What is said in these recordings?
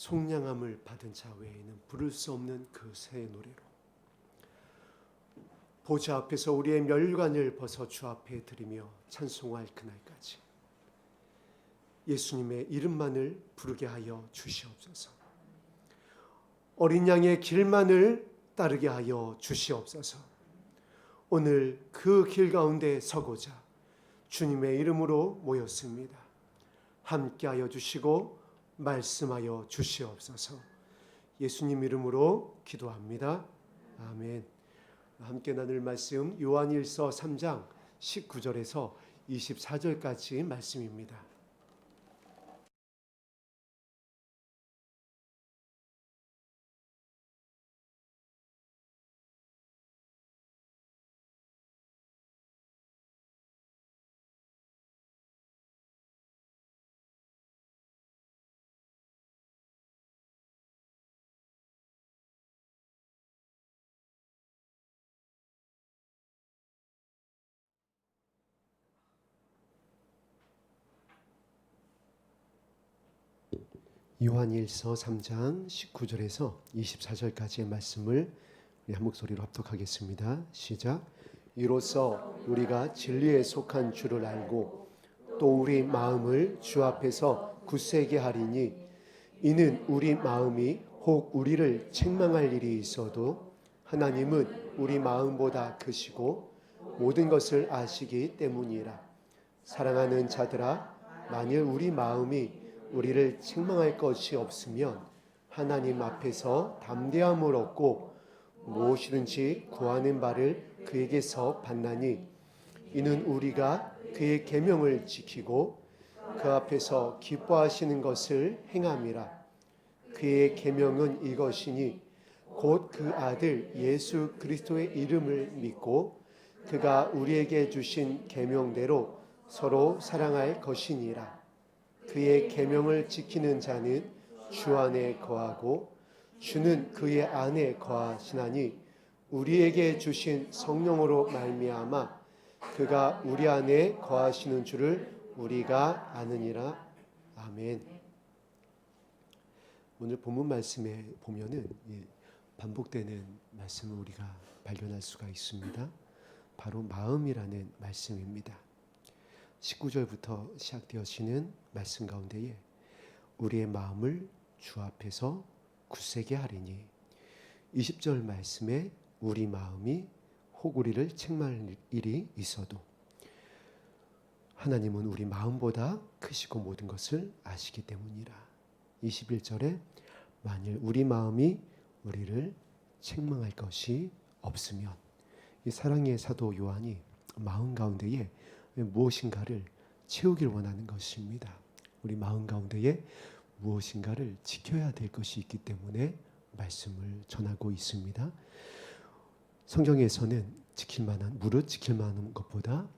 속량함을 받은 자 외에는 부를 수 없는 그 새 노래로 보좌 앞에서 우리의 멸관을 벗어 주 앞에 드리며 찬송할 그날까지 예수님의 이름만을 부르게 하여 주시옵소서. 어린 양의 길만을 따르게 하여 주시옵소서. 오늘 그 길 가운데 서고자 주님의 이름으로 모였습니다. 함께하여 주시고 말씀하여 주시옵소서. 예수님 이름으로 기도합니다. 아멘. 함께 나눌 말씀 요한일서 3장 19절에서 24절까지 말씀입니다. 요한일서 3장 19절에서 24절까지의 말씀을 우리 한 목소리로 합독하겠습니다. 시작. 이로써 우리가 진리에 속한 줄을 알고 또 우리 마음을 주 앞에서 굳세게 하리니 이는 우리 마음이 혹 우리를 책망할 일이 있어도 하나님은 우리 마음보다 크시고 모든 것을 아시기 때문이라. 사랑하는 자들아, 만일 우리 마음이 우리를 책망할 것이 없으면 하나님 앞에서 담대함을 얻고 무엇이든지 구하는 바를 그에게서 받나니 이는 우리가 그의 계명을 지키고 그 앞에서 기뻐하시는 것을 행함이라. 그의 계명은 이것이니 곧 그 아들 예수 그리스도의 이름을 믿고 그가 우리에게 주신 계명대로 서로 사랑할 것이니라. 그의 계명을 지키는 자는 주 안에 거하고 주는 그의 안에 거하시나니 우리에게 주신 성령으로 말미암아 그가 우리 안에 거하시는 줄을 우리가 아느니라. 아멘. 오늘 본문 말씀에 보면은 반복되는 말씀을 우리가 발견할 수가 있습니다. 바로 마음이라는 말씀입니다. 19절부터 시작되어지는 말씀 가운데에 우리의 마음을 주 앞에서 굳세게 하리니 20절 말씀에 우리 마음이 혹 우리를 책망할 일이 있어도 하나님은 우리 마음보다 크시고 모든 것을 아시기 때문이라. 21절에 만일 우리 마음이 우리를 책망할 것이 없으면 이 사랑의 사도 요한이 마음 가운데에 무엇인가를 채우길 원하는 것입니다. 우리 마음 가운데에 무엇인가를 지켜야 될 것이 있기 때문에 말씀을 전하고 있습니다. 성경에서는 무릇 지킬 만한 것보다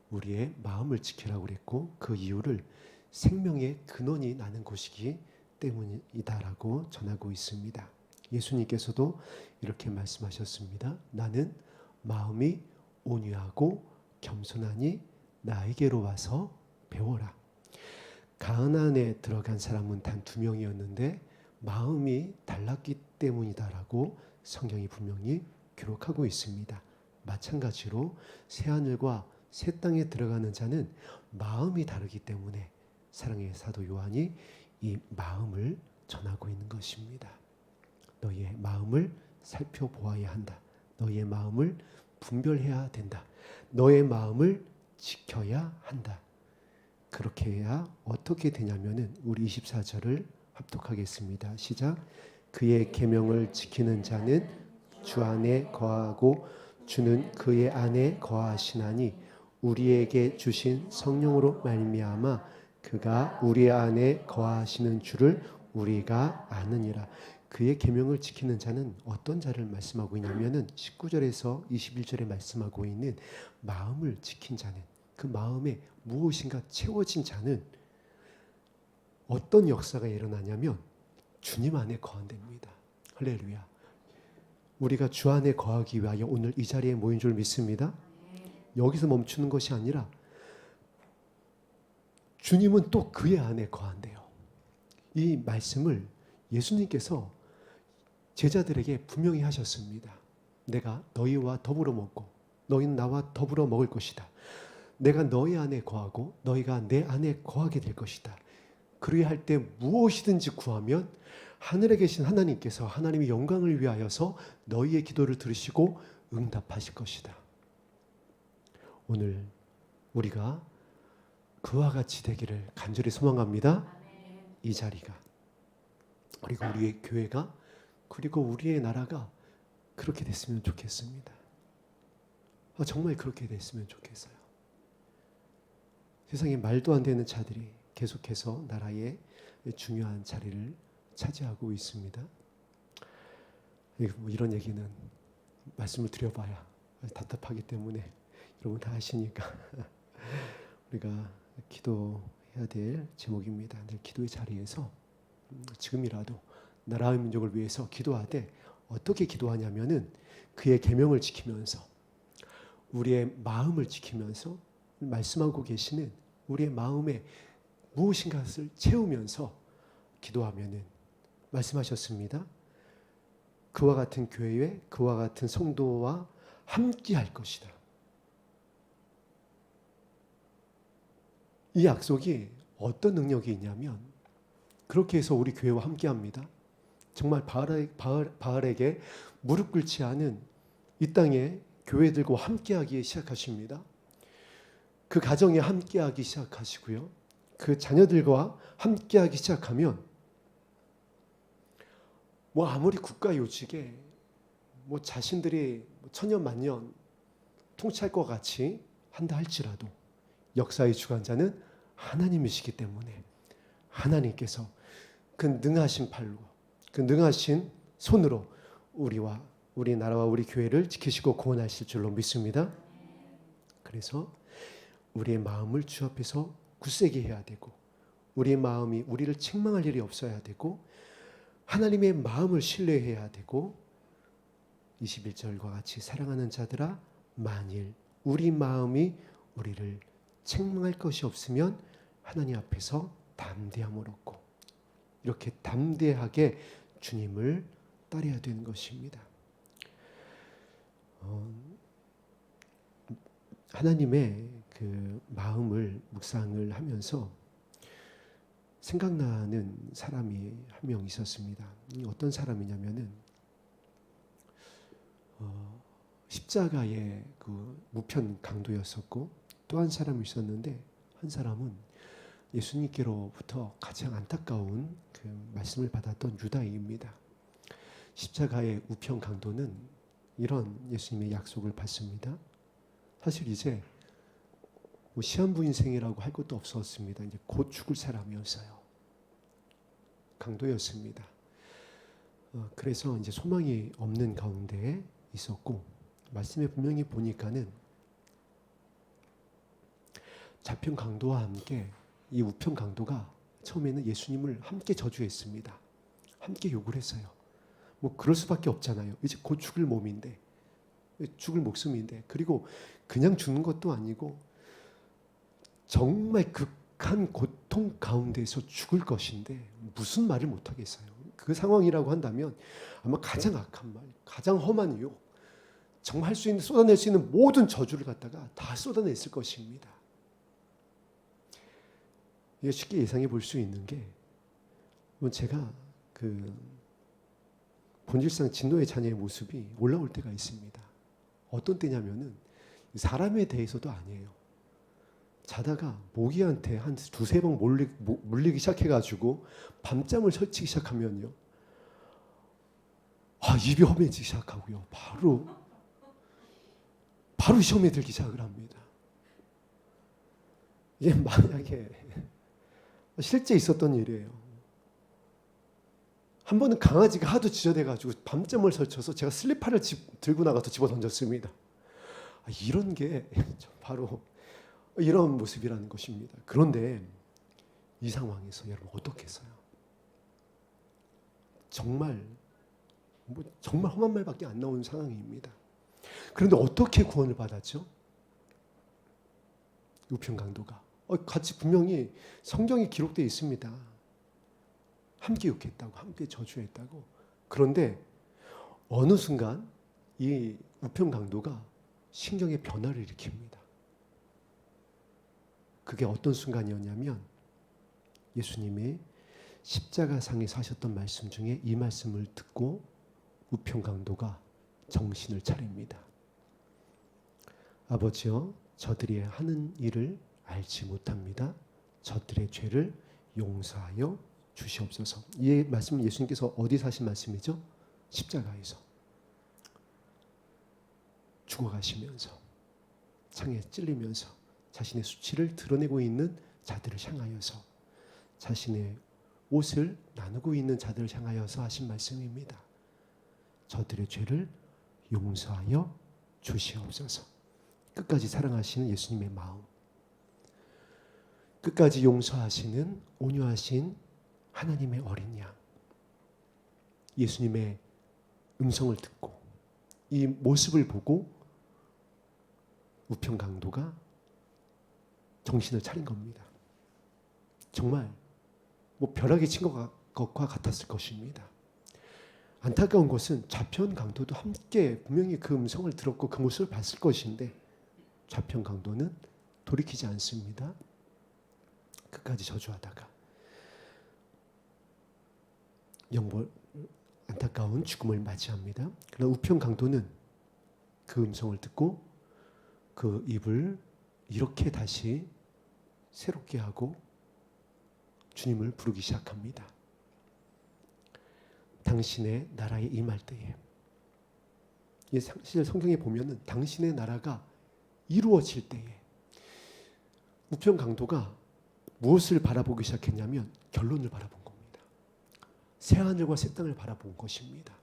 우리의 마음을 지키라고 그랬고 그 이유를 생명의 근원이 나는 곳이기 때문이다라고 전하고 있습니다. 예수님께서도 이렇게 말씀하셨습니다. 나는 마음이 온유하고 겸손하니 나에게로 와서 배워라. 가나안에 들어간 사람은 단 2명이었는데 마음이 달랐기 때문이다라고 성경이 분명히 기록하고 있습니다. 마찬가지로 새하늘과 새 땅에 들어가는 자는 마음이 다르기 때문에 사랑의 사도 요한이 이 마음을 전하고 있는 것입니다. 너희의 마음을 살펴보아야 한다. 너희의 마음을 분별해야 된다. 너의 마음을 지켜야 한다. 그렇게 해야 어떻게 되냐면은 우리 24절을 합독하겠습니다. 시작. 그의 계명을 지키는 자는 주 안에 거하고 주는 그의 안에 거하시나니 우리에게 주신 성령으로 말미암아 그가 우리 안에 거하시는 줄을 우리가 아느니라. 그의 계명을 지키는 자는 어떤 자를 말씀하고 있냐면은 19절에서 21절에 말씀하고 있는 마음을 지킨 자는, 그 마음에 무엇인가 채워진 자는 어떤 역사가 일어나냐면 주님 안에 거한답니다. 할렐루야. 우리가 주 안에 거하기 위하여 오늘 이 자리에 모인 줄 믿습니다. 여기서 멈추는 것이 아니라 주님은 또 그의 안에 거한대요. 이 말씀을 예수님께서 제자들에게 분명히 하셨습니다. 내가 너희와 더불어 먹고 너희는 나와 더불어 먹을 것이다. 내가 너희 안에 거하고 너희가 내 안에 거하게 될 것이다. 그리할 때 무엇이든지 구하면 하늘에 계신 하나님께서 하나님의 영광을 위하여서 너희의 기도를 들으시고 응답하실 것이다. 오늘 우리가 그와 같이 되기를 간절히 소망합니다. 이 자리가, 그리고 우리의 교회가, 그리고 우리의 나라가 그렇게 됐으면 좋겠습니다. 정말 그렇게 됐으면 좋겠어요. 세상에 말도 안 되는 자들이 계속해서 나라의 중요한 자리를 차지하고 있습니다. 이런 얘기는 말씀을 드려봐야 답답하기 때문에 여러분 다 아시니까 우리가 기도해야 될 제목입니다. 늘 기도의 자리에서 지금이라도 나라의 민족을 위해서 기도하되 어떻게 기도하냐면은 그의 계명을 지키면서 우리의 마음을 지키면서 말씀하고 계시는 우리의 마음에 무엇인가를 채우면서 기도하면은 말씀하셨습니다. 그와 같은 교회에 그와 같은 성도와 함께 할 것이다. 이 약속이 어떤 능력이 있냐면 그렇게 해서 우리 교회와 함께 합니다. 정말 바알에게 무릎 꿇지 않은 이 땅의 교회들과 함께하기 시작하십니다. 그 가정에 함께하기 시작하시고요. 그 자녀들과 함께하기 시작하면 아무리 국가 요직에 자신들이 천년만년 통치할 것 같이 한다 할지라도 역사의 주관자는 하나님이시기 때문에 하나님께서 그 능하신 팔로 그 능하신 손으로 우리와 우리 나라와 우리 교회를 지키시고 구원하실 줄로 믿습니다. 그래서 우리의 마음을 주 앞에서 굳세게 해야 되고 우리의 마음이 우리를 책망할 일이 없어야 되고 하나님의 마음을 신뢰해야 되고 21절과 같이 사랑하는 자들아 만일 우리 마음이 우리를 책망할 것이 없으면 하나님 앞에서 담대함을 얻고 이렇게 담대하게 주님을 따라야 되는 것입니다. 하나님의 그 마음을 묵상을 하면서 생각나는 사람이 한 명 있었습니다. 어떤 사람이냐면은 십자가의 그 무편 강도였었고 또 한 사람이 있었는데 한 사람은 예수님께로부터 가장 안타까운 그 말씀을 받았던 유다인입니다. 십자가의 우편 강도는 이런 예수님의 약속을 받습니다. 사실 이제 시한부 인생이라고 할 것도 없었습니다. 이제 곧 죽을 사람이었어요. 강도였습니다. 그래서 이제 소망이 없는 가운데 있었고 말씀에 분명히 보니까는 좌편 강도와 함께 이 우편 강도가 처음에는 예수님을 함께 저주했습니다. 함께 욕을 했어요. 그럴 수밖에 없잖아요. 이제 곧 죽을 몸인데, 죽을 목숨인데, 그리고 그냥 죽는 것도 아니고 정말 극한 고통 가운데서 죽을 것인데 무슨 말을 못 하겠어요. 그 상황이라고 한다면 아마 가장 악한 말, 가장 험한 욕, 정말 할 수 있는 쏟아낼 수 있는 모든 저주를 갖다가 다 쏟아냈을 것입니다. 이게 쉽게 예상해 볼 수 있는 게 제가 그 본질상 진노의 자녀의 모습이 올라올 때가 있습니다. 어떤 때냐면은 사람에 대해서도 아니에요. 자다가 모기한테 한 두세 번 물리기 시작해가지고 밤잠을 설치기 시작하면요. 입이 험해지기 시작하고요. 바로 시험에 들기 시작을 합니다. 이게 만약에 실제 있었던 일이에요. 한 번은 강아지가 하도 지저대가지고 밤잠을 설쳐서 제가 슬리퍼를 들고 나가서 집어 던졌습니다. 이런 게 바로 이런 모습이라는 것입니다. 그런데 이 상황에서 여러분 어떻겠어요? 정말 험한 말밖에 안 나오는 상황입니다. 그런데 어떻게 구원을 받았죠? 우편 강도가 같이 분명히 성경에 기록되어 있습니다. 함께 욕했다고, 함께 저주했다고. 그런데 어느 순간 이 우편 강도가 신경의 변화를 일으킵니다. 그게 어떤 순간이었냐면 예수님이 십자가상에서 하셨던 말씀 중에 이 말씀을 듣고 우편 강도가 정신을 차립니다. 아버지여, 저들이 하는 일을 알지 못합니다. 저들의 죄를 용서하여 주시옵소서. 이 말씀은 예수님께서 어디서 하신 말씀이죠? 십자가에서 죽어가시면서 창에 찔리면서 자신의 수치를 드러내고 있는 자들을 향하여서, 자신의 옷을 나누고 있는 자들을 향하여서 하신 말씀입니다. 저들의 죄를 용서하여 주시옵소서. 끝까지 사랑하시는 예수님의 마음, 끝까지 용서하시는 온유하신 하나님의 어린 양, 예수님의 음성을 듣고 이 모습을 보고 우편 강도가 정신을 차린 겁니다. 정말 벼락이 친 것과 같았을 것입니다. 안타까운 것은 좌편 강도도 함께 분명히 그 음성을 들었고 그 모습을 봤을 것인데 좌편 강도는 돌이키지 않습니다. 끝까지 저주하다가 안타까운 죽음을 맞이합니다. 그러나 우편 강도는 그 음성을 듣고 그 입을 이렇게 다시 새롭게 하고 주님을 부르기 시작합니다. 당신의 나라에 임할 때에, 사실 성경에 보면은 당신의 나라가 이루어질 때에, 우편 강도가 무엇을 바라보기 시작했냐면 결론을 바라본 겁니다. 새하늘과 새 땅을 바라본 것입니다.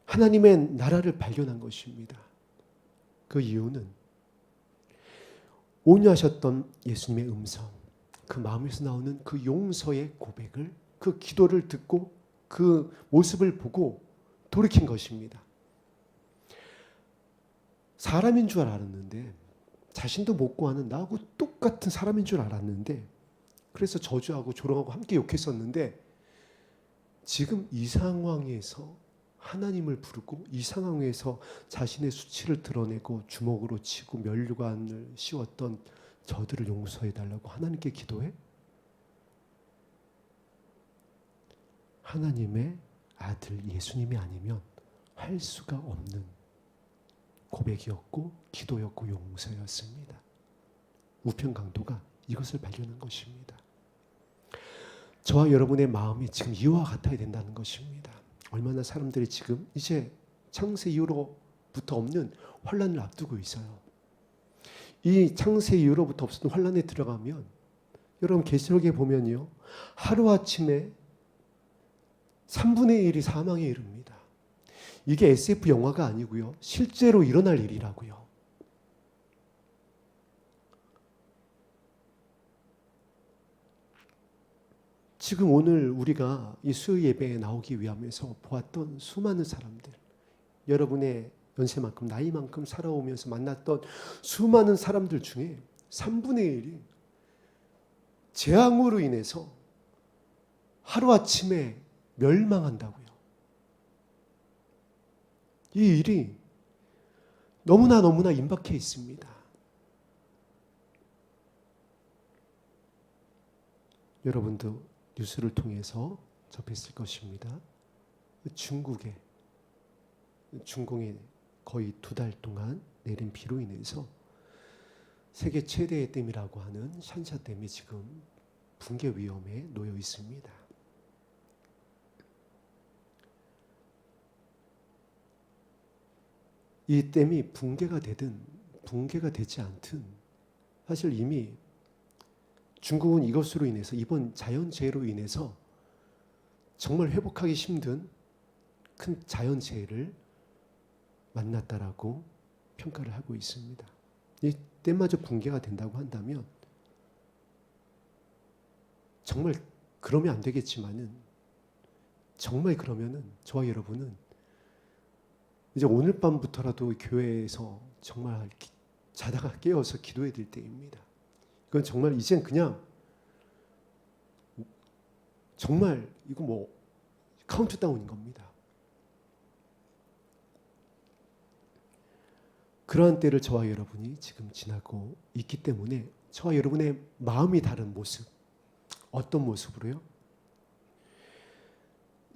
하나님의 나라를 발견한 것입니다. 그 이유는 온유하셨던 예수님의 음성, 그 마음에서 나오는 그 용서의 고백을, 그 기도를 듣고 그 모습을 보고 돌이킨 것입니다. 사람인 줄 알았는데, 자신도 못 구하는 나하고 똑같은 사람인 줄 알았는데, 그래서 저주하고 조롱하고 함께 욕했었는데, 지금 이 상황에서 하나님을 부르고 이 상황에서 자신의 수치를 드러내고 주먹으로 치고 면류관을 씌웠던 저들을 용서해달라고 하나님께 기도해? 하나님의 아들 예수님이 아니면 할 수가 없는 고백이었고 기도였고 용서였습니다. 우편 강도가 이것을 발견한 것입니다. 저와 여러분의 마음이 지금 이와 같아야 된다는 것입니다. 얼마나 사람들이 지금 이제 창세 이후로부터 없는 환란을 앞두고 있어요. 이 창세 이후로부터 없었던 환란에 들어가면, 여러분 계시록에 보면요, 하루아침에 3분의 1이 사망에 이릅니다. 이게 SF 영화가 아니고요, 실제로 일어날 일이라고요. 지금 오늘 우리가 이 수요 예배에 나오기 위함에서 보았던 수많은 사람들, 여러분의 연세만큼 나이만큼 살아오면서 만났던 수많은 사람들 중에 3분의 1이 재앙으로 인해서 하루아침에 멸망한다고요. 이 일이 너무나 임박해 있습니다. 여러분도 뉴스를 통해서 접했을 것입니다. 중공에 거의 2달 동안 내린 비로 인해서 세계 최대의 댐이라고 하는 샨샤댐이 지금 붕괴 위험에 놓여 있습니다. 이 댐이 붕괴가 되든 붕괴가 되지 않든, 사실 이미 중국은 이것으로 인해서, 이번 자연재해로 인해서 정말 회복하기 힘든 큰 자연재해를 만났다라고 평가를 하고 있습니다. 이 댐마저 붕괴가 된다고 한다면, 정말 그러면 안 되겠지만은, 정말 그러면은 저와 여러분은 이제 오늘 밤부터라도 교회에서 정말 자다가 깨어서 기도해야 될 때입니다. 이건 정말 이젠 그냥 정말 이거 카운트다운인 겁니다. 그러한 때를 저와 여러분이 지금 지나고 있기 때문에 저와 여러분의 마음이 다른 모습, 어떤 모습으로요?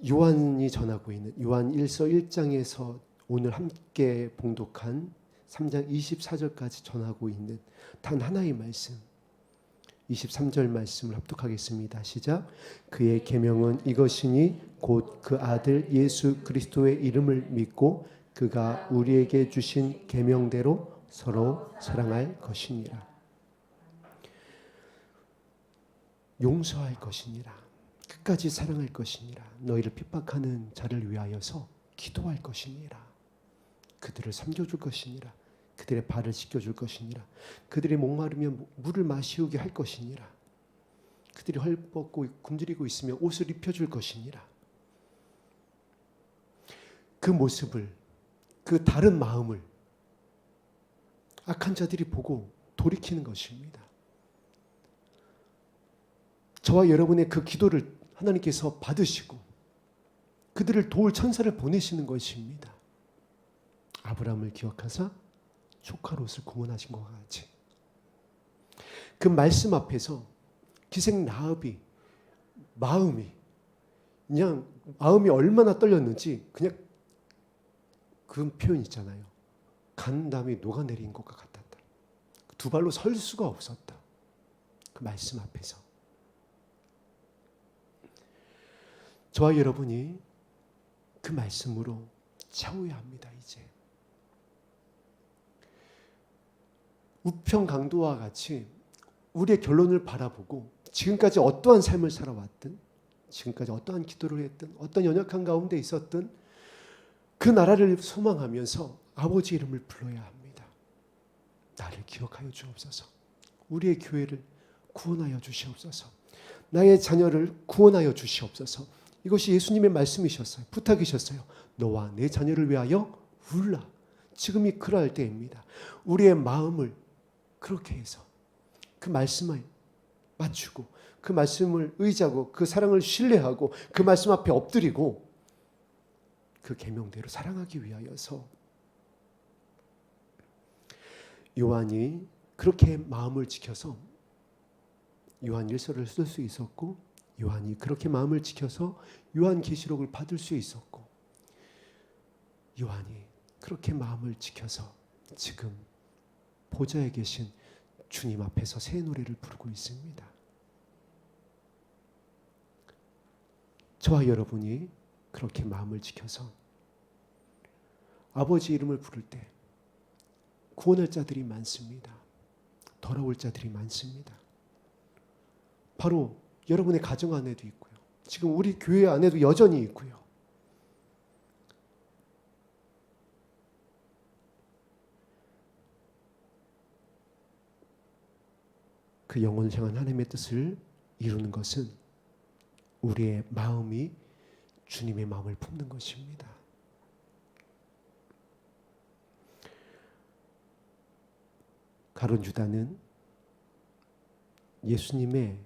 요한이 전하고 있는 요한 1서 1장에서 오늘 함께 봉독한 3장 24절까지 전하고 있는 단 하나의 말씀, 23절 말씀을 합독하겠습니다. 시작. 그의 계명은 이것이니 곧 그 아들 예수 그리스도의 이름을 믿고 그가 우리에게 주신 계명대로 서로 사랑할 것이니라. 용서할 것이니라. 끝까지 사랑할 것이니라. 너희를 핍박하는 자를 위하여서 기도할 것이니라. 그들을 삼켜줄 것이니라. 그들의 발을 씻겨줄 것이니라. 그들이 목마르면 물을 마시우게 할 것이니라. 그들이 헐벗고 굶주리고 있으면 옷을 입혀줄 것이니라. 그 모습을, 그 다른 마음을 악한 자들이 보고 돌이키는 것입니다. 저와 여러분의 그 기도를 하나님께서 받으시고 그들을 도울 천사를 보내시는 것입니다. 아브라함을 기억하사 조카롯을 구원하신 것과 같이 그 말씀 앞에서 기생 라합이 마음이 얼마나 떨렸는지 그냥 그런 표현 있잖아요. 간담이 녹아내린 것과 같았다. 두 발로 설 수가 없었다. 그 말씀 앞에서. 저와 여러분이 그 말씀으로 채워야 합니다. 이제 우편 강도와 같이 우리의 결론을 바라보고 지금까지 어떠한 삶을 살아왔든 지금까지 어떠한 기도를 했든 어떤 연약한 가운데 있었든 그 나라를 소망하면서 아버지 이름을 불러야 합니다. 나를 기억하여 주옵소서. 우리의 교회를 구원하여 주시옵소서. 나의 자녀를 구원하여 주시옵소서. 이것이 예수님의 말씀이셨어요. 부탁이셨어요. 너와 내 자녀를 위하여 울라. 지금이 그러할 때입니다. 우리의 마음을 그렇게 해서 그 말씀에 맞추고 그 말씀을 의지하고 그 사랑을 신뢰하고 그 말씀 앞에 엎드리고 그 계명대로 사랑하기 위하여서 요한이 그렇게 마음을 지켜서 요한 1서를 쓸 수 있었고 요한이 그렇게 마음을 지켜서 요한계시록을 받을 수 있었고 요한이 그렇게 마음을 지켜서 지금 보좌에 계신 주님 앞에서 새 노래를 부르고 있습니다. 저와 여러분이 그렇게 마음을 지켜서 아버지 이름을 부를 때 구원할 자들이 많습니다. 돌아올 자들이 많습니다. 바로 여러분의 가정 안에도 있고요. 지금 우리 교회 안에도 여전히 있고요. 그 영원을 향한 하나님의 뜻을 이루는 것은 우리의 마음이 주님의 마음을 품는 것입니다. 가룟 유다는 예수님의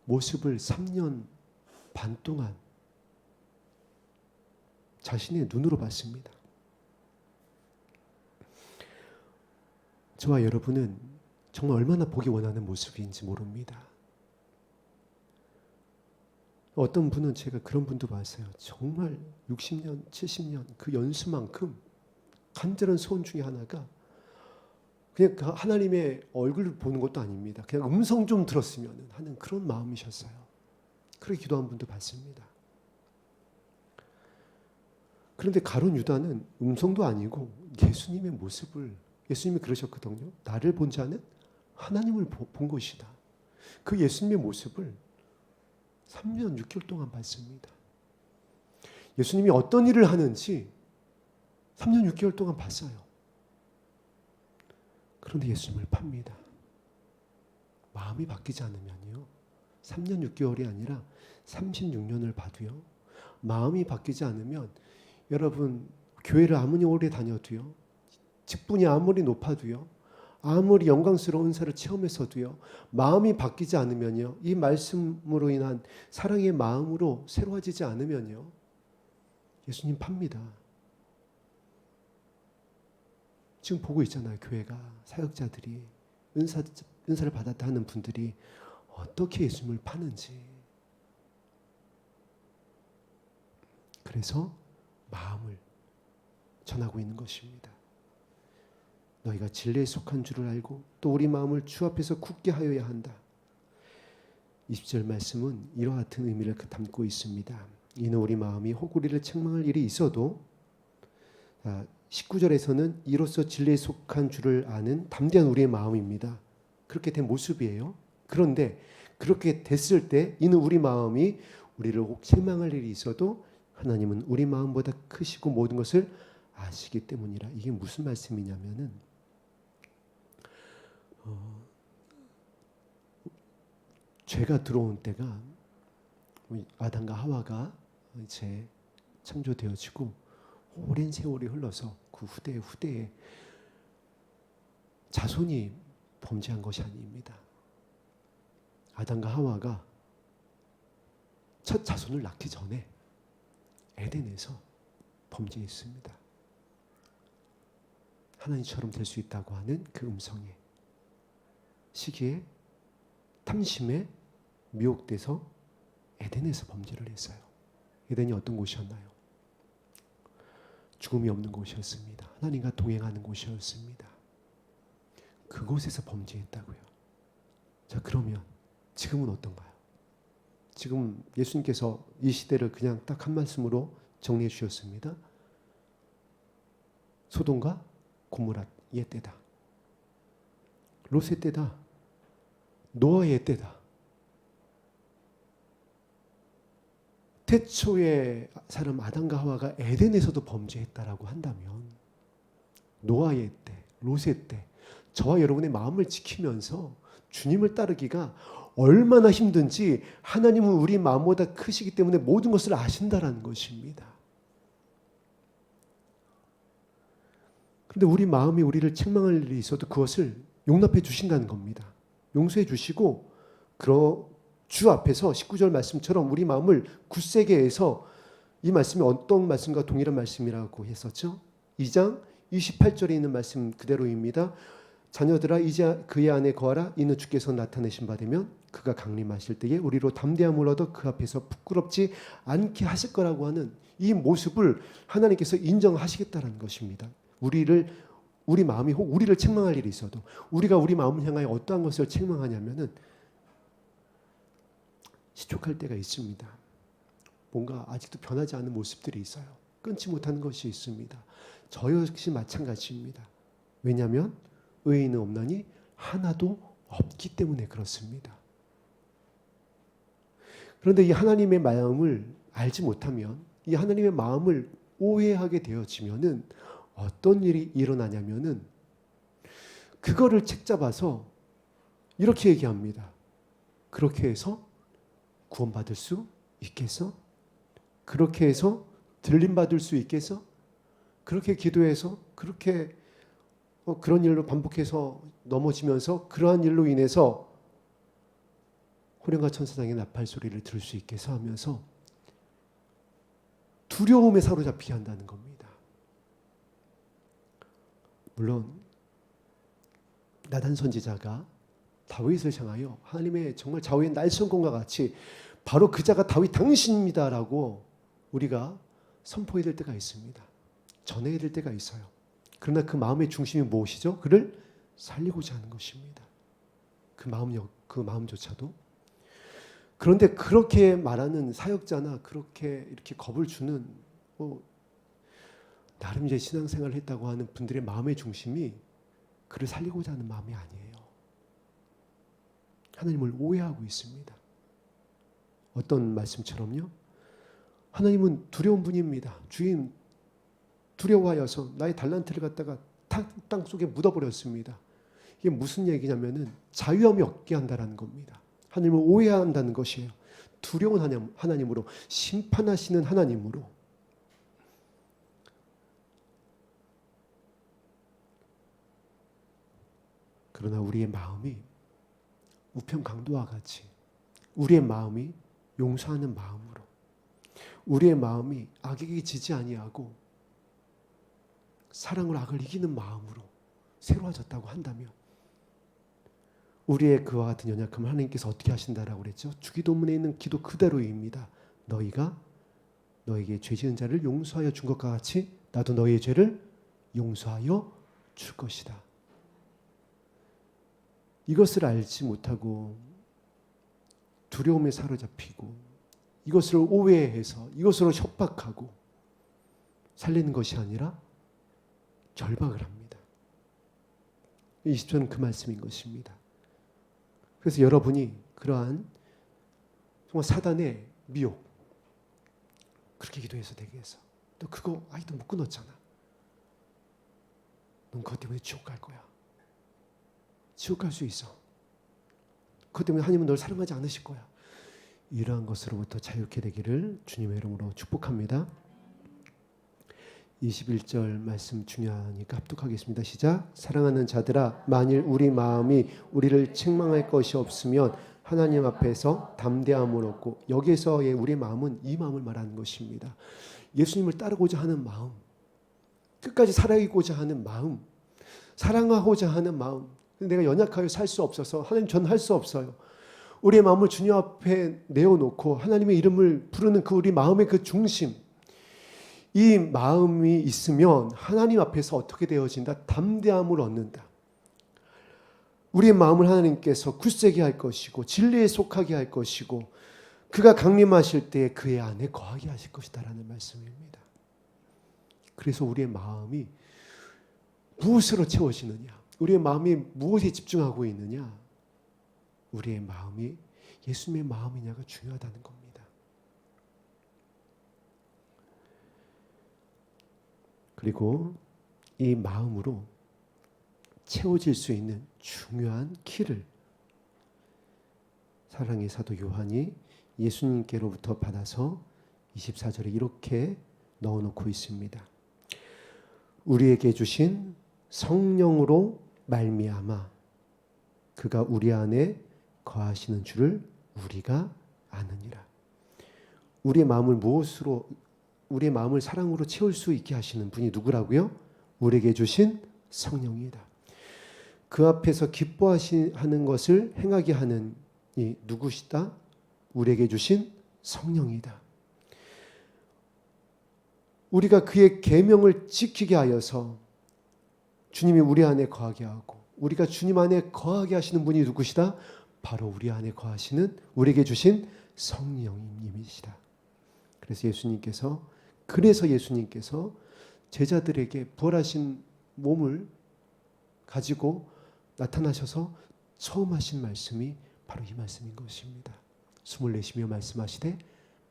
모습을 3년 반 동안 자신의 눈으로 봤습니다. 저와 여러분은 정말 얼마나 보기 원하는 모습인지 모릅니다. 어떤 분은 제가 그런 분도 봤어요. 정말 60년, 70년 그 연수만큼 간절한 소원 중에 하나가 그냥 하나님의 얼굴을 보는 것도 아닙니다. 그냥 음성 좀 들었으면 하는 그런 마음이셨어요. 그렇게 기도한 분도 봤습니다. 그런데 가룟 유다는 음성도 아니고 예수님의 모습을, 예수님이 그러셨거든요. 나를 본 자는 하나님을 본 것이다. 그 예수님의 모습을 3년 6개월 동안 봤습니다. 예수님이 어떤 일을 하는지 3년 6개월 동안 봤어요. 그런데 예수님을 팝니다. 마음이 바뀌지 않으면요. 3년 6개월이 아니라 36년을 봐도요. 마음이 바뀌지 않으면 여러분 교회를 아무리 오래 다녀도요. 직분이 아무리 높아도요. 아무리 영광스러운 은사를 체험해서도요, 마음이 바뀌지 않으면요, 이 말씀으로 인한 사랑의 마음으로 새로워지지 않으면요, 예수님 팝니다. 지금 보고 있잖아요. 교회가, 사역자들이, 은사를 받았다 하는 분들이 어떻게 예수님을 파는지. 그래서 마음을 전하고 있는 것입니다. 너희가 진리에 속한 줄을 알고 또 우리 마음을 주 앞에서 굳게 하여야 한다. 20절 말씀은 이와 같은 의미를 담고 있습니다. 이는 우리 마음이 혹 우리를 책망할 일이 있어도, 19절에서는 이로써 진리에 속한 줄을 아는 담대한 우리의 마음입니다. 그렇게 된 모습이에요. 그런데 그렇게 됐을 때 이는 우리 마음이 우리를 혹 책망할 일이 있어도 하나님은 우리 마음보다 크시고 모든 것을 아시기 때문이라. 이게 무슨 말씀이냐면은 죄가 들어온 때가 아담과 하와가 이제 창조되어지고 오랜 세월이 흘러서 그 후대에 자손이 범죄한 것이 아닙니다. 아담과 하와가 첫 자손을 낳기 전에 에덴에서 범죄했습니다. 하나님처럼 될 수 있다고 하는 그 음성에, 시기에, 탐심에 미혹돼서 에덴에서 범죄를 했어요. 에덴이 어떤 곳이었나요? 죽음이 없는 곳이었습니다. 하나님과 동행하는 곳이었습니다. 그곳에서 범죄했다고요. 자, 그러면 지금은 어떤가요? 지금 예수님께서 이 시대를 그냥 딱 한 말씀으로 정리해 주셨습니다. 소돔과 고모라의 때다. 롯의 때다. 노아의 때다. 태초의 사람 아담과 하와가 에덴에서도 범죄했다라고 한다면 노아의 때, 롯의 때, 저와 여러분의 마음을 지키면서 주님을 따르기가 얼마나 힘든지 하나님은 우리 마음보다 크시기 때문에 모든 것을 아신다라는 것입니다. 그런데 우리 마음이 우리를 책망할 일이 있어도 그것을 용납해 주신다는 겁니다. 용서해 주시고 주 앞에서 19절 말씀처럼 우리 마음을 굳세게 해서, 이 말씀이 어떤 말씀과 동일한 말씀이라고 했었죠? 2장 28절에 있는 말씀 그대로입니다. 자녀들아 이제 그의 안에 거하라. 이는 주께서 나타내신 바 되면 그가 강림하실 때에 우리로 담대함을 얻어 그 앞에서 부끄럽지 않게 하실 거라고 하는 이 모습을 하나님께서 인정하시겠다는 것입니다. 우리 마음이 혹 우리를 책망할 일이 있어도, 우리가 우리 마음을 향하여 어떠한 것을 책망하냐면은 시촉할 때가 있습니다. 뭔가 아직도 변하지 않은 모습들이 있어요. 끊지 못하는 것이 있습니다. 저 역시 마찬가지입니다. 왜냐하면 의인은 없나니 하나도 없기 때문에 그렇습니다. 그런데 이 하나님의 마음을 알지 못하면, 이 하나님의 마음을 오해하게 되어지면은 어떤 일이 일어나냐면은 그거를 책잡아서 이렇게 얘기합니다. 그렇게 해서 구원받을 수 있겠어? 그렇게 해서 들림받을 수 있겠어? 그렇게 기도해서 그렇게 그런 일로 반복해서 넘어지면서 그러한 일로 인해서 호령과 천사장의 나팔 소리를 들을 수 있겠어 하면서 두려움에 사로잡히게 한다는 겁니다. 물론 나단 선지자가 다윗을 향하여 하나님의 정말 좌우의 날성공과 같이 바로 그 자가 다윗 당신입니다라고 우리가 선포해야 될 때가 있습니다. 전해야 될 때가 있어요. 그러나 그 마음의 중심이 무엇이죠? 그를 살리고자 하는 것입니다. 그 마음조차도. 그런데 그렇게 말하는 사역자나 그렇게 이렇게 겁을 주는 나름 이제 신앙생활을 했다고 하는 분들의 마음의 중심이 그를 살리고자 하는 마음이 아니에요. 하나님을 오해하고 있습니다. 어떤 말씀처럼요? 하나님은 두려운 분입니다. 주인 두려워하여서 나의 달란트를 갖다가 땅 속에 묻어버렸습니다. 이게 무슨 얘기냐면은 자유함이 없게 한다는 겁니다. 하나님을 오해한다는 것이에요. 두려운 하나님으로, 심판하시는 하나님으로. 그러나 우리의 마음이 우편 강도와 같이 우리의 마음이 용서하는 마음으로 우리의 마음이 악에게 지지 아니하고 사랑으로 악을 이기는 마음으로 새로워졌다고 한다면 우리의 그와 같은 연약함을 하나님께서 어떻게 하신다라고 그랬죠? 주기도문에 있는 기도 그대로입니다. 너희가 너에게 죄 지은 자를 용서하여 준 것과 같이 나도 너희의 죄를 용서하여 줄 것이다. 이것을 알지 못하고 두려움에 사로잡히고 이것을 오해해서 이것으로 협박하고 살리는 것이 아니라 결박을 합니다. 20절은 그 말씀인 것입니다. 그래서 여러분이 그러한 정말 사단의 미혹 그렇게 기도해서 되게 해서 너 그거 아직도 못 끊었잖아. 넌 그것 때문에 지옥 갈 거야. 지옥 갈 수 있어. 그것 때문에 하나님은 널 사랑하지 않으실 거야. 이러한 것으로부터 자유케 되기를 주님의 이름으로 축복합니다. 21절 말씀 중요하니까 합독하겠습니다. 시작. 사랑하는 자들아 만일 우리 마음이 우리를 책망할 것이 없으면 하나님 앞에서 담대함을 얻고 여기에서의 우리의 마음은 이 마음을 말하는 것입니다. 예수님을 따르고자 하는 마음 끝까지 살아가고자 하는 마음 사랑하고자 하는 마음 내가 연약하여 살 수 없어서 하나님 전 할 수 없어요. 우리의 마음을 주님 앞에 내어놓고 하나님의 이름을 부르는 그 우리 마음의 그 중심 이 마음이 있으면 하나님 앞에서 어떻게 되어진다? 담대함을 얻는다. 우리의 마음을 하나님께서 굳세게 할 것이고 진리에 속하게 할 것이고 그가 강림하실 때 그의 안에 거하게 하실 것이다라는 말씀입니다. 그래서 우리의 마음이 무엇으로 채워지느냐? 우리의 마음이 무엇에 집중하고 있느냐? 우리의 마음이 예수님의 마음이냐가 중요하다는 겁니다. 그리고 이 마음으로 채워질 수 있는 중요한 키를 사랑의 사도 요한이 예수님께로부터 받아서 24절에 이렇게 넣어놓고 있습니다. 우리에게 주신 성령으로 말미암아 그가 우리 안에 거하시는 줄을 우리가 아느니라. 우리의 마음을 무엇으로 우리의 마음을 사랑으로 채울 수 있게 하시는 분이 누구라고요? 우리에게 주신 성령이다. 그 앞에서 기뻐하는 것을 행하게 하는 이 누구시다? 우리에게 주신 성령이다. 우리가 그의 계명을 지키게 하여서 주님이 우리 안에 거하게 하고 우리가 주님 안에 거하게 하시는 분이 누구시다? 바로 우리 안에 거하시는 우리에게 주신 성령님이시다. 그래서 예수님께서 제자들에게 부활하신 몸을 가지고 나타나셔서 처음 하신 말씀이 바로 이 말씀인 것입니다. 숨을 내쉬며 말씀하시되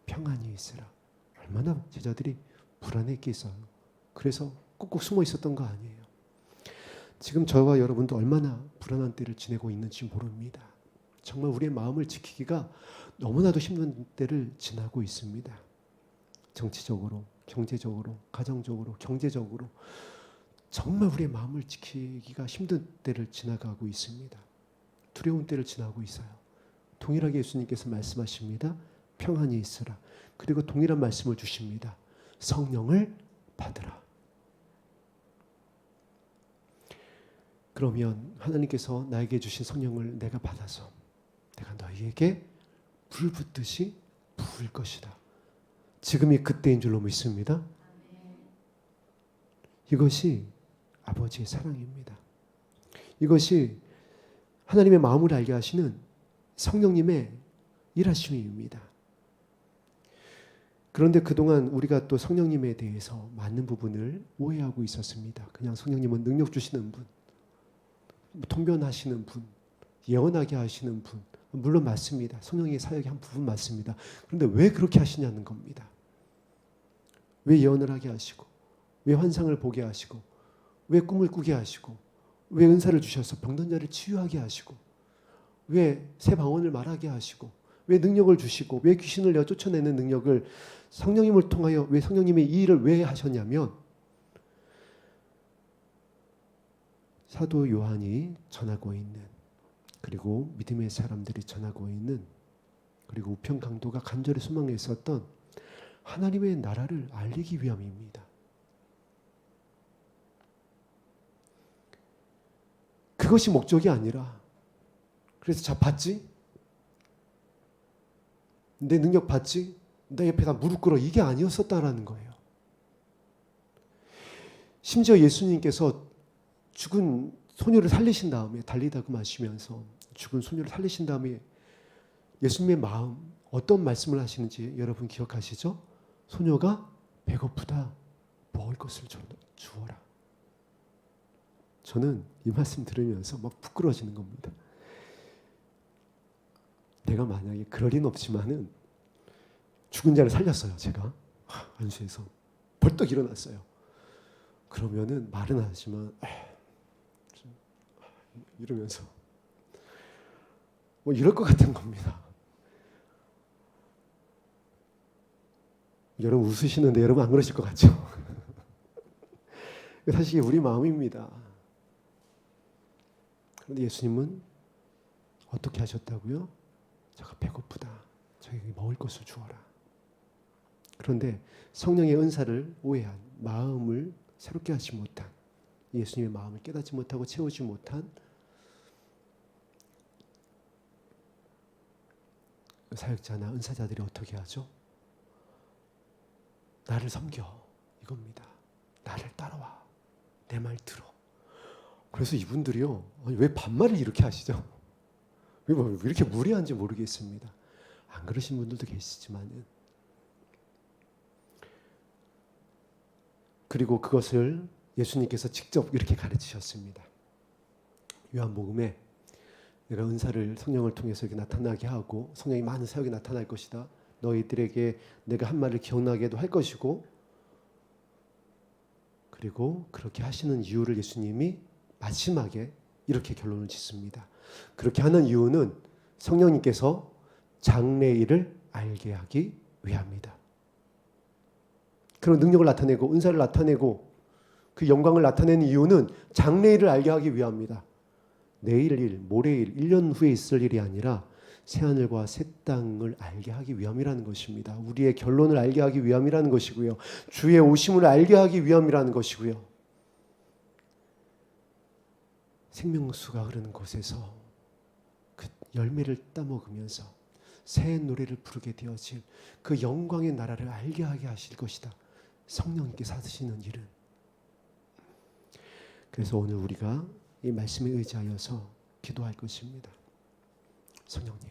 평안히 있으라. 얼마나 제자들이 불안했겠어요. 그래서 꾹꾹 숨어 있었던 거 아니에요. 지금 저와 여러분도 얼마나 불안한 때를 지내고 있는지 모릅니다. 정말 우리의 마음을 지키기가 너무나도 힘든 때를 지나고 있습니다. 정치적으로, 경제적으로, 가정적으로, 경제적으로 정말 우리의 마음을 지키기가 힘든 때를 지나가고 있습니다. 두려운 때를 지나고 있어요. 동일하게 예수님께서 말씀하십니다. 평안히 있으라. 그리고 동일한 말씀을 주십니다. 성령을 받으라. 그러면 하나님께서 나에게 주신 성령을 내가 받아서 내가 너희에게 불 붓듯이 부을 것이다. 지금이 그때인 줄로 믿습니다. 이것이 아버지의 사랑입니다. 이것이 하나님의 마음을 알게 하시는 성령님의 일하심입니다. 그런데 그동안 우리가 또 성령님에 대해서 많은 부분을 오해하고 있었습니다. 그냥 성령님은 능력 주시는 분, 통변하시는 분, 예언하게 하시는 분, 물론 맞습니다. 성령의 사역의 한 부분 맞습니다. 그런데 왜 그렇게 하시냐는 겁니다. 왜 예언을 하게 하시고 왜 환상을 보게 하시고 왜 꿈을 꾸게 하시고 왜 은사를 주셔서 병든 자를 치유하게 하시고 왜 새 방언을 말하게 하시고 왜 능력을 주시고 왜 귀신을 내어 쫓아내는 능력을 성령님을 통하여 왜 성령님의 이 일을 왜 하셨냐면 사도 요한이 전하고 있는, 그리고 믿음의 사람들이 전하고 있는, 그리고 우편 강도가 간절히 소망했었던 하나님의 나라를 알리기 위함입니다. 그것이 목적이 아니라, 그래서 자 봤지? 내 능력 봤지? 내 옆에다 무릎 꿇어, 이게 아니었었다라는 거예요. 심지어 예수님께서 죽은 소녀를 살리신 다음에, 달리다가 마시면서 죽은 소녀를 살리신 다음에 예수님의 마음, 어떤 말씀을 하시는지 여러분 기억하시죠? 소녀가 배고프다, 먹을 것을 주어라. 저는 이 말씀 들으면서 막 부끄러워지는 겁니다. 내가 만약에 그럴 리는 없지만은 죽은 자를 살렸어요. 제가 안수해서 벌떡 일어났어요. 그러면은 말은 하지만 이러면서 뭐 이럴 것 같은 겁니다. 여러분 웃으시는데 여러분 안 그러실 것 같죠? 사실 이게 우리 마음입니다. 그런데 예수님은 어떻게 하셨다고요? 제가 배고프다, 저에게 먹을 것을 주어라. 그런데 성령의 은사를 오해한, 마음을 새롭게 하지 못한, 예수님의 마음을 깨닫지 못하고 채우지 못한 사역자나 은사자들이 어떻게 하죠? 나를 섬겨, 이겁니다. 나를 따라와, 내 말 들어. 그래서 이분들이요, 왜 반말을 이렇게 하시죠? 왜 이렇게 무례한지 모르겠습니다. 안 그러신 분들도 계시지만은, 그리고 그것을 예수님께서 직접 이렇게 가르치셨습니다. 요한복음에 내가 은사를 성령을 통해서 이렇게 나타나게 하고 성령이 많은 사역이 나타날 것이다. 너희들에게 내가 한 말을 기억나게도 할 것이고, 그리고 그렇게 하시는 이유를 예수님이 마지막에 이렇게 결론을 짓습니다. 그렇게 하는 이유는 성령님께서 장래일을 알게 하기 위함이다. 그런 능력을 나타내고 은사를 나타내고 그 영광을 나타내는 이유는 장래일을 알게 하기 위함이다. 내일 일, 모레일, 1년 후에 있을 일이 아니라 새하늘과 새 땅을 알게 하기 위함이라는 것입니다. 우리의 결론을 알게 하기 위함이라는 것이고요. 주의 오심을 알게 하기 위함이라는 것이고요. 생명수가 흐르는 곳에서 그 열매를 따먹으면서 새 노래를 부르게 되어질 그 영광의 나라를 알게 하게 하실 것이다. 성령님께서 하시는 일은. 그래서 오늘 우리가 이 말씀에 의지하여서 기도할 것입니다. 성령님,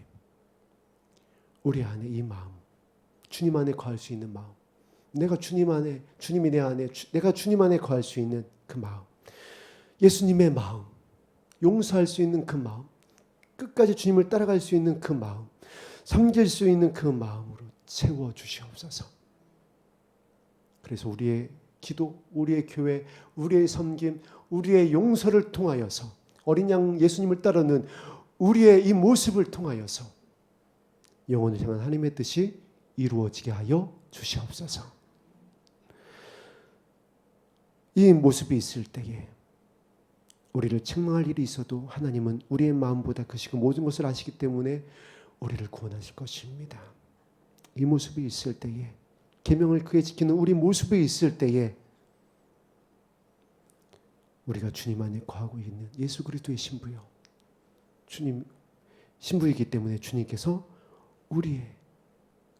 우리 안에 이 마음, 주님 안에 거할 수 있는 마음, 내가 주님 안에, 주님이 내 안에, 내가 주님 안에 거할 수 있는 그 마음, 예수님의 마음, 용서할 수 있는 그 마음, 끝까지 주님을 따라갈 수 있는 그 마음, 섬길 수 있는 그 마음으로 채워 주시옵소서. 그래서 우리의 기도, 우리의 교회, 우리의 섬김, 우리의 용서를 통하여서 어린 양 예수님을 따르는 우리의 이 모습을 통하여서 영혼을 향한 하나님의 뜻이 이루어지게 하여 주시옵소서. 이 모습이 있을 때에 우리를 책망할 일이 있어도 하나님은 우리의 마음보다 크시고 모든 것을 아시기 때문에 우리를 구원하실 것입니다. 이 모습이 있을 때에, 계명을 그에 지키는 우리 모습이 있을 때에 우리가 주님 안에 거하고 있는 예수 그리스도의 신부요, 주님 신부이기 때문에 주님께서 우리의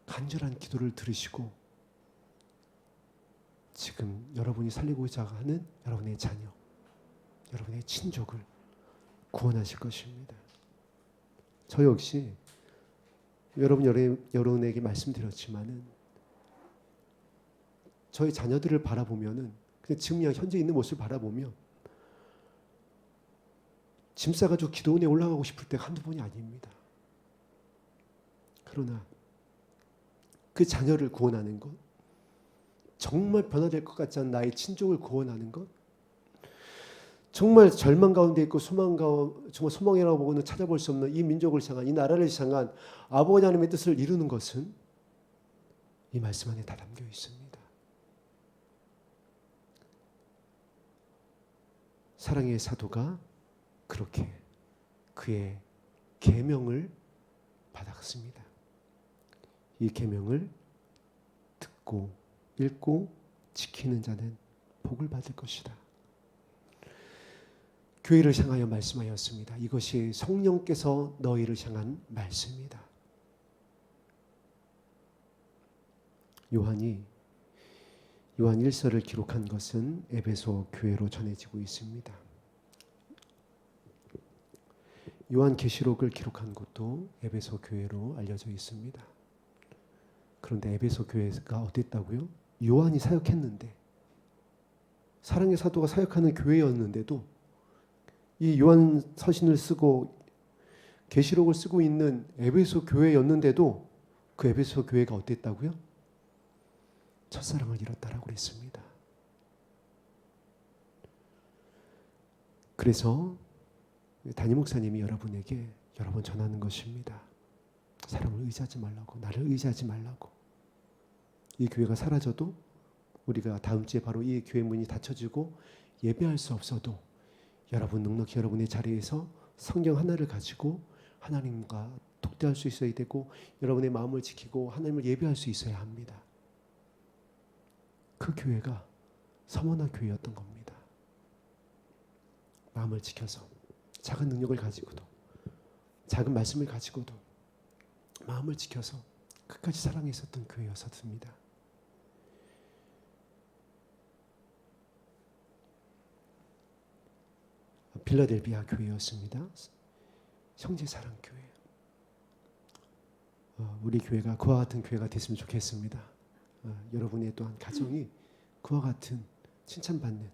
간절한 기도를 들으시고 지금 여러분이 살리고자 하는 여러분의 자녀, 여러분의 친족을 구원하실 것입니다. 저 역시 여러분에게 말씀드렸지만은 저희 자녀들을 바라보면은 그냥 지금 현재 있는 모습을 바라보면 짐 싸가지고 기도원에 올라가고 싶을 때가 한두 번이 아닙니다. 그러나 그 자녀를 구원하는 것, 정말 변화될 것 같지 않은 나의 친족을 구원하는 것, 정말 절망 가운데 있고 정말 소망이라고 보고는 찾아볼 수 없는 이 민족을 향한, 이 나라를 향한 아버지 하나님의 뜻을 이루는 것은 이 말씀 안에 다 담겨 있습니다. 사랑의 사도가 그렇게 그의 계명을 받았습니다. 이 계명을 듣고 읽고 지키는 자는 복을 받을 것이다. 교회를 향하여 말씀하였습니다. 이것이 성령께서 너희를 향한 말씀이다. 요한 1서를 기록한 것은 에베소 교회로 전해지고 있습니다. 요한 계시록을 기록한 것도 에베소 교회로 알려져 있습니다. 그런데 에베소 교회가 어땠다고요? 요한이 사역했는데, 사랑의 사도가 사역하는 교회였는데도 이 요한 서신을 쓰고 계시록을 쓰고 있는 에베소 교회였는데도 그 에베소 교회가 어땠다고요? 첫사랑을 잃었다라고 그랬습니다. 그래서 담임 목사님이 여러분에게 여러 번 전하는 것입니다. 사람을 의지하지 말라고, 나를 의지하지 말라고. 이 교회가 사라져도 우리가 다음 주에 바로 이 교회 문이 닫혀지고 예배할 수 없어도 여러분 넉넉히 여러분의 자리에서 성경 하나를 가지고 하나님과 독대할 수 있어야 되고 여러분의 마음을 지키고 하나님을 예배할 수 있어야 합니다. 그 교회가 서머나 교회였던 겁니다. 마음을 지켜서 작은 능력을 가지고도 작은 말씀을 가지고도 마음을 지켜서 끝까지 사랑했었던 교회였습니다. 빌라델비아 교회였습니다. 형제사랑교회. 우리 교회가 그와 같은 교회가 됐으면 좋겠습니다. 여러분의 또한 가정이 그와 같은 칭찬받는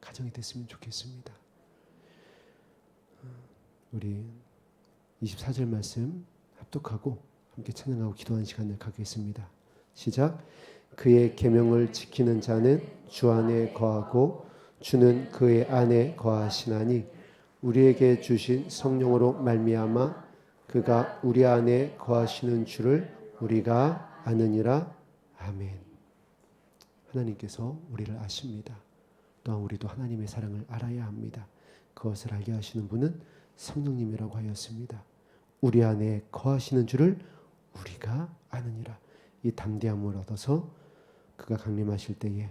가정이 됐으면 좋겠습니다. 우리 24절 말씀 합독하고 함께 찬양하고 기도하는 시간을 갖겠습니다. 시작. 그의 계명을 지키는 자는 주 안에 거하고 주는 그의 안에 거하시나니 우리에게 주신 성령으로 말미암아 그가 우리 안에 거하시는 줄을 우리가 아느니라. 아멘. 하나님께서 우리를 아십니다. 또한 우리도 하나님의 사랑을 알아야 합니다. 그것을 알게 하시는 분은 성령님이라고 하였습니다. 우리 안에 거하시는 줄을 우리가 아느니라. 이 담대함을 얻어서 그가 강림하실 때에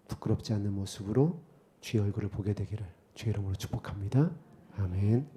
부끄럽지 않는 모습으로 주의 얼굴을 보게 되기를 주의 이름으로 축복합니다. 아멘.